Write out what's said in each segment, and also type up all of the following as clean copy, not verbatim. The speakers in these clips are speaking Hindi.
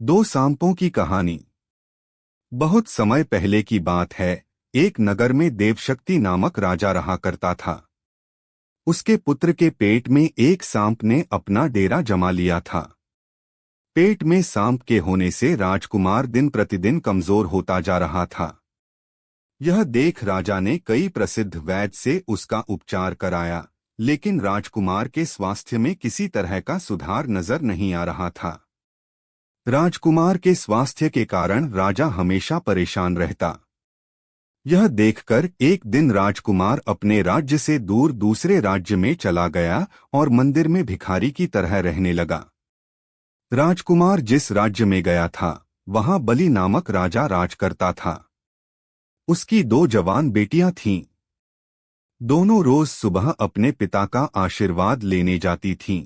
दो सांपों की कहानी। बहुत समय पहले की बात है। एक नगर में देवशक्ति नामक राजा रहा करता था। उसके पुत्र के पेट में एक सांप ने अपना डेरा जमा लिया था। पेट में सांप के होने से राजकुमार दिन प्रतिदिन कमजोर होता जा रहा था। यह देख राजा ने कई प्रसिद्ध वैद्य से उसका उपचार कराया, लेकिन राजकुमार के स्वास्थ्य में किसी तरह का सुधार नजर नहीं आ रहा था। राजकुमार के स्वास्थ्य के कारण राजा हमेशा परेशान रहता। यह देखकर एक दिन राजकुमार अपने राज्य से दूर दूसरे राज्य में चला गया और मंदिर में भिखारी की तरह रहने लगा। राजकुमार जिस राज्य में गया था, वहां बलि नामक राजा राज करता था। उसकी दो जवान बेटियां थीं। दोनों रोज सुबह अपने पिता का आशीर्वाद लेने जाती थीं।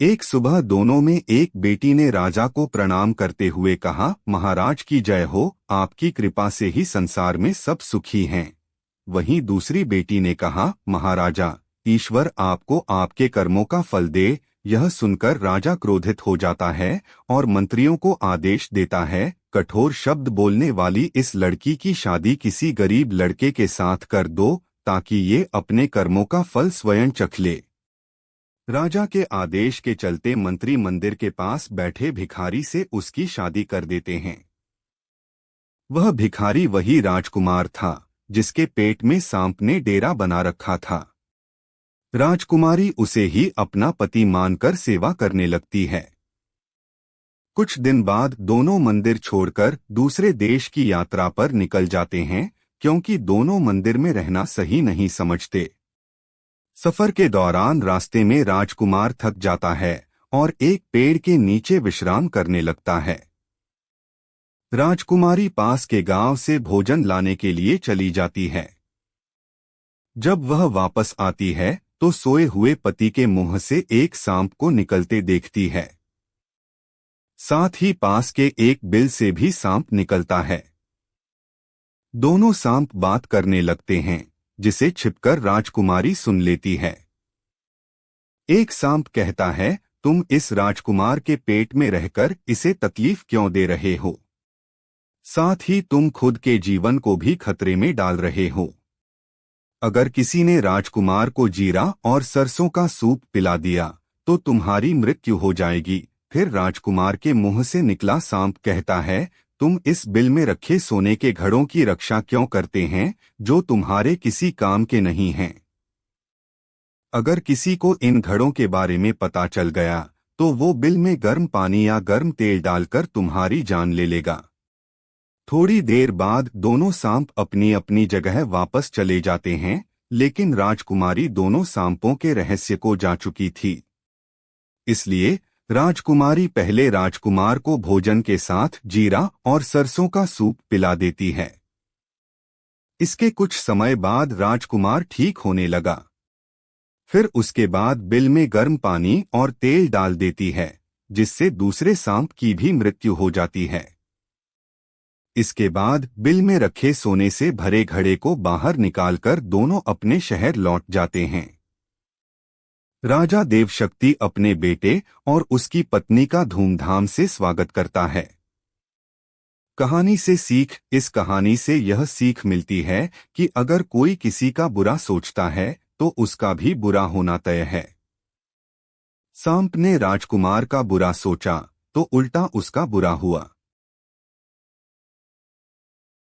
एक सुबह दोनों में एक बेटी ने राजा को प्रणाम करते हुए कहा, महाराज की जय हो, आपकी कृपा से ही संसार में सब सुखी हैं। वहीं दूसरी बेटी ने कहा, महाराजा, ईश्वर आपको आपके कर्मों का फल दे। यह सुनकर राजा क्रोधित हो जाता है और मंत्रियों को आदेश देता है, कठोर शब्द बोलने वाली इस लड़की की शादी किसी गरीब लड़के के साथ कर दो, ताकि ये अपने कर्मों का फल स्वयं चख ले। राजा के आदेश के चलते मंत्री मंदिर के पास बैठे भिखारी से उसकी शादी कर देते हैं। वह भिखारी वही राजकुमार था जिसके पेट में सांप ने डेरा बना रखा था। राजकुमारी उसे ही अपना पति मानकर सेवा करने लगती है। कुछ दिन बाद दोनों मंदिर छोड़कर दूसरे देश की यात्रा पर निकल जाते हैं, क्योंकि दोनों मंदिर में रहना सही नहीं समझते। सफर के दौरान रास्ते में राजकुमार थक जाता है और एक पेड़ के नीचे विश्राम करने लगता है। राजकुमारी पास के गांव से भोजन लाने के लिए चली जाती है। जब वह वापस आती है तो सोए हुए पति के मुंह से एक सांप को निकलते देखती है। साथ ही पास के एक बिल से भी सांप निकलता है। दोनों सांप बात करने लगते हैं, जिसे छिपकर राजकुमारी सुन लेती है। एक सांप कहता है, तुम इस राजकुमार के पेट में रहकर इसे तकलीफ क्यों दे रहे हो? साथ ही तुम खुद के जीवन को भी खतरे में डाल रहे हो। अगर किसी ने राजकुमार को जीरा और सरसों का सूप पिला दिया तो तुम्हारी मृत्यु हो जाएगी। फिर राजकुमार के मुंह से निकला सांप कहता है, तुम इस बिल में रखे सोने के घड़ों की रक्षा क्यों करते हैं, जो तुम्हारे किसी काम के नहीं हैं? अगर किसी को इन घड़ों के बारे में पता चल गया तो वो बिल में गर्म पानी या गर्म तेल डालकर तुम्हारी जान ले लेगा। थोड़ी देर बाद दोनों सांप अपनी अपनी जगह वापस चले जाते हैं, लेकिन राजकुमारी दोनों सांपों के रहस्य को जान चुकी थी। इसलिए राजकुमारी पहले राजकुमार को भोजन के साथ जीरा और सरसों का सूप पिला देती है। इसके कुछ समय बाद राजकुमार ठीक होने लगा। फिर उसके बाद बिल में गर्म पानी और तेल डाल देती है, जिससे दूसरे सांप की भी मृत्यु हो जाती है। इसके बाद बिल में रखे सोने से भरे घड़े को बाहर निकालकर दोनों अपने शहर लौट जाते हैं। राजा देवशक्ति अपने बेटे और उसकी पत्नी का धूमधाम से स्वागत करता है। कहानी से सीख। इस कहानी से यह सीख मिलती है कि अगर कोई किसी का बुरा सोचता है तो उसका भी बुरा होना तय है। सांप ने राजकुमार का बुरा सोचा तो उल्टा उसका बुरा हुआ।